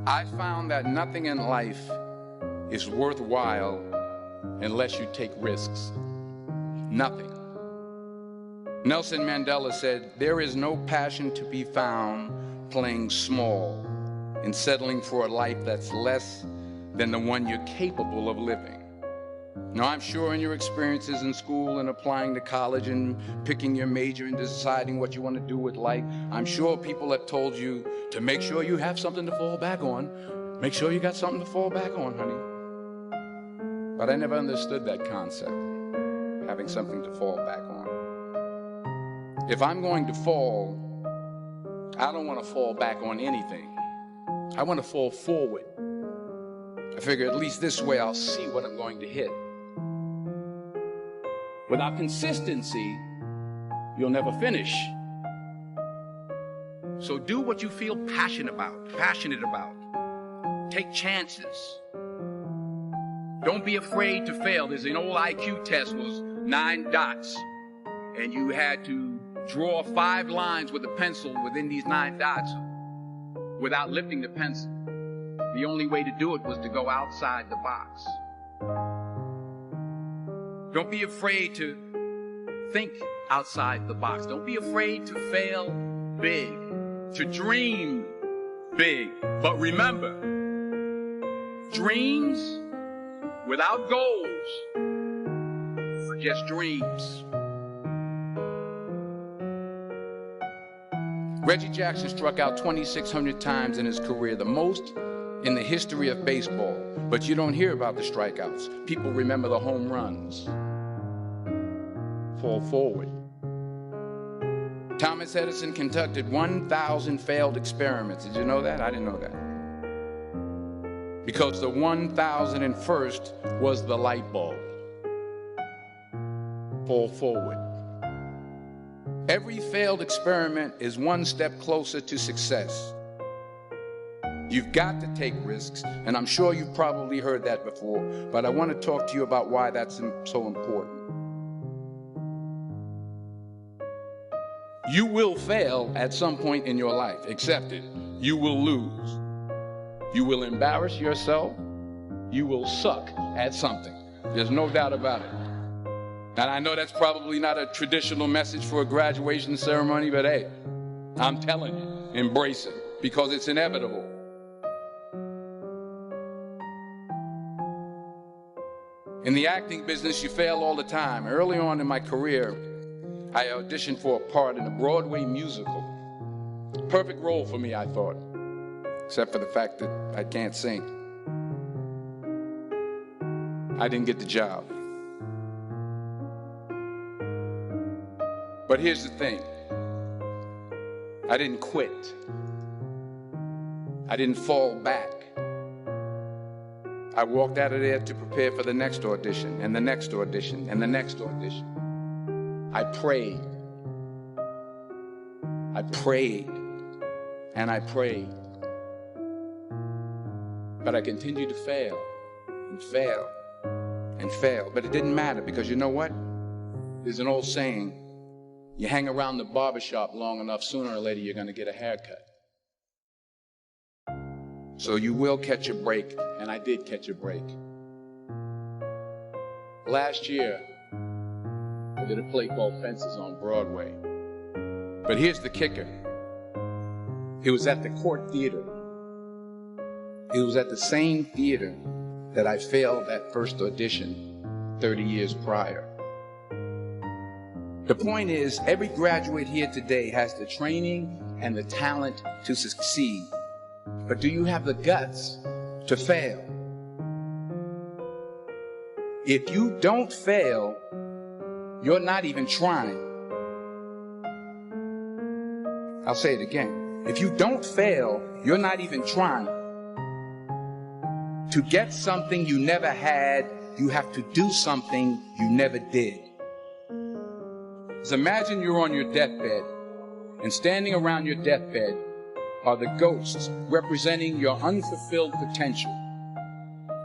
I found that nothing in life is worthwhile unless you take risks. Nothing. Nelson Mandela said, "There is no passion to be found playing small and settling for a life that's less than the one you're capable of living." Now, I'm sure in your experiences in school and applying to college and picking your major and deciding what you want to do with life, I'm sure people have told you to make sure you have something to fall back on. Make sure you got something to fall back on, honey. But I never understood that concept, having something to fall back on. If I'm going to fall, I don't want to fall back on anything. I want to fall forward. I figure at least this way I'll see what I'm going to hit. Without consistency, you'll never finish. So do what you feel passionate about. Take chances. Don't be afraid to fail. There's an old IQ test, was 9 dots, and you had to draw 5 lines with a pencil within these 9 dots without lifting the pencil. The only way to do it was to go outside the box. Don't be afraid to think outside the box. Don't be afraid to fail big, to dream big. But remember, dreams without goals are just dreams. Reggie Jackson struck out 2,600 times in his career, the most in the history of baseball. But you don't hear about the strikeouts. People remember the home runs. Fall forward. Thomas Edison conducted 1,000 failed experiments. Did you know that? I didn't know that. Because the 1,001st was the light bulb. Fall forward. Every failed experiment is one step closer to success. You've got to take risks, and I'm sure you've probably heard that before, but I want to talk to you about why that's so important. You will fail at some point in your life. Accept it. You will lose. You will embarrass yourself. You will suck at something. There's no doubt about it. And I know that's probably not a traditional message for a graduation ceremony, but hey, I'm telling you, embrace it, because it's inevitable. In the acting business, you fail all the time. Early on in my career, I auditioned for a part in a Broadway musical. Perfect role for me, I thought, except for the fact that I can't sing. I didn't get the job. But here's the thing. I didn't quit. I didn't fall back. I walked out of there to prepare for the next audition, and the next audition, and the next audition. I prayed. I prayed. And I prayed. But I continued to fail, and fail, and fail. But it didn't matter, because you know what? There's an old saying, you hang around the barbershop long enough, sooner or later you're going to get a haircut. So you will catch a break, and I did catch a break. Last year, I did a play called Fences on Broadway. But here's the kicker. It was at the Court Theater. It was at the same theater that I failed that first audition 30 years prior. The point is, every graduate here today has the training and the talent to succeed. But do you have the guts to fail? If you don't fail, you're not even trying. I'll say it again. If you don't fail, you're not even trying. To get something you never had, you have to do something you never did. So imagine you're on your deathbed, and standing around your deathbed are the ghosts representing your unfulfilled potential.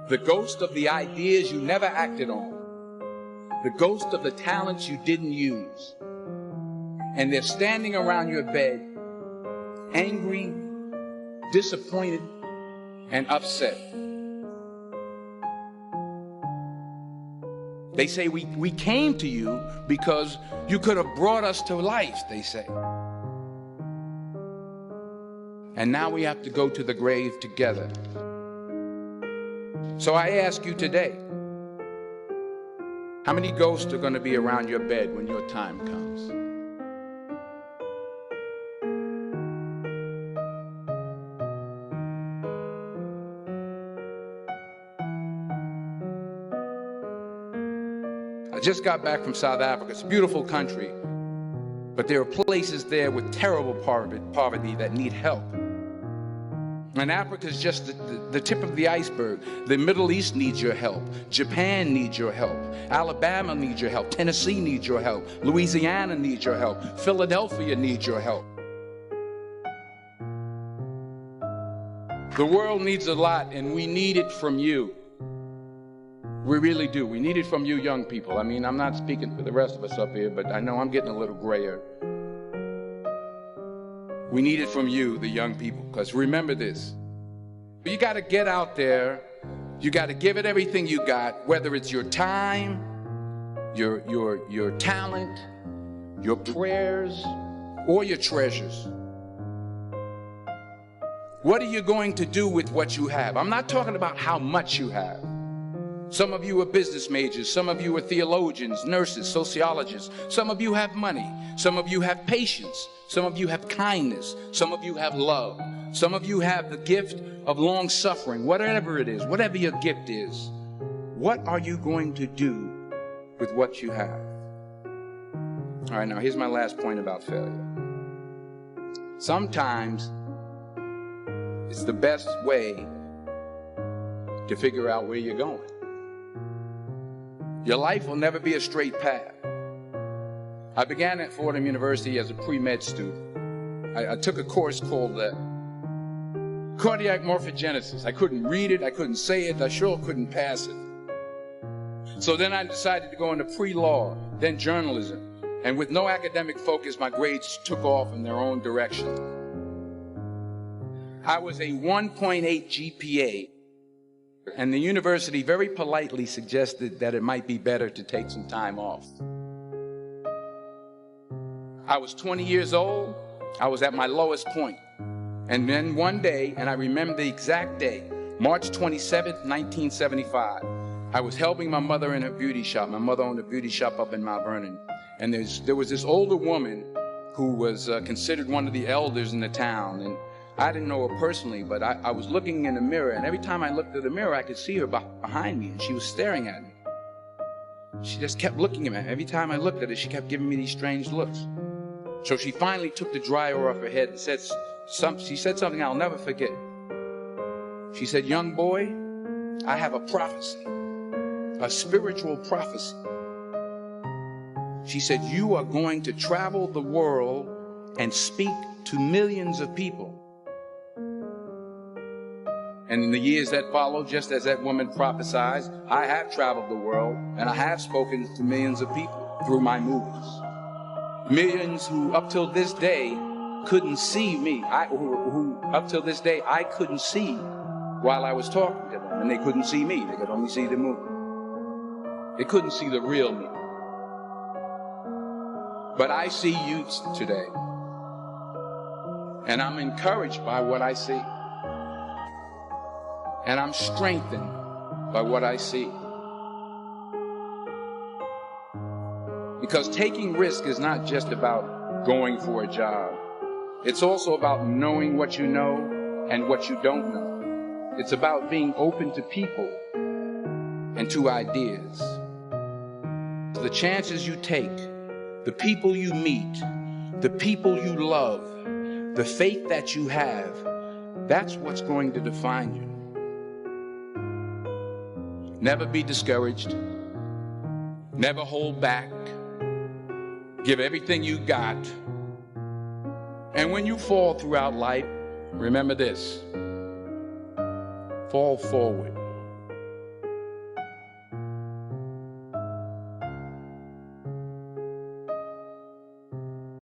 The ghost of the ideas you never acted on. The ghost of the talents you didn't use. And they're standing around your bed, angry, disappointed, and upset. They say we came to you because you could have brought us to life, they say. And now we have to go to the grave together. So I ask you today, how many ghosts are going to be around your bed when your time comes? I just got back from South Africa. It's a beautiful country, but there are places there with terrible poverty that need help. And Africa is just the tip of the iceberg. The Middle East needs your help. Japan needs your help. Alabama needs your help. Tennessee needs your help. Louisiana needs your help. Philadelphia needs your help. The world needs a lot, and we need it from you. We really do. We need it from you young people. I mean, I'm not speaking for the rest of us up here, but I know I'm getting a little grayer. We need it from you, the young people, because remember this. You got to get out there. You got to give it everything you got, whether it's your time, your talent, your prayers, or your treasures. What are you going to do with what you have? I'm not talking about how much you have. Some of you are business majors. Some of you are theologians, nurses, sociologists. Some of you have money. Some of you have patience. Some of you have kindness. Some of you have love. Some of you have the gift of long suffering. Whatever it is, whatever your gift is, what are you going to do with what you have? All right, now here's my last point about failure. Sometimes it's the best way to figure out where you're going. Your life will never be a straight path. I began at Fordham University as a pre-med student. I took a course called cardiac morphogenesis. I couldn't read it, I couldn't say it, I sure couldn't pass it. So then I decided to go into pre-law, then journalism. And with no academic focus, my grades took off in their own direction. I was a 1.8 GPA. And the university very politely suggested that it might be better to take some time off. I was 20 years old. I was at my lowest point. And then one day, and I remember the exact day, March 27th, 1975, I was helping my mother in her beauty shop. My mother owned a beauty shop up in Mount Vernon. And there was this older woman who was considered one of the elders in the town. And I didn't know her personally, but I was looking in the mirror, and every time I looked at the mirror, I could see her behind me, and she was staring at me. She just kept looking at me. Every time I looked at her, she kept giving me these strange looks. So she finally took the dryer off her head and she said something I'll never forget. She said, "Young boy, I have a prophecy, a spiritual prophecy." She said, "You are going to travel the world and speak to millions of people." And in the years that followed, just as that woman prophesied, I have traveled the world and I have spoken to millions of people through my movies. Millions who up till this day couldn't see me. Who up till this day I couldn't see while I was talking to them. And they couldn't see me. They could only see the movie. They couldn't see the real me. But I see you today. And I'm encouraged by what I see. And I'm strengthened by what I see. Because taking risk is not just about going for a job. It's also about knowing what you know and what you don't know. It's about being open to people and to ideas. The chances you take, the people you meet, the people you love, the faith that you have, that's what's going to define you. Never be discouraged. Never hold back. Give everything you got. And when you fall throughout life, remember this: fall forward.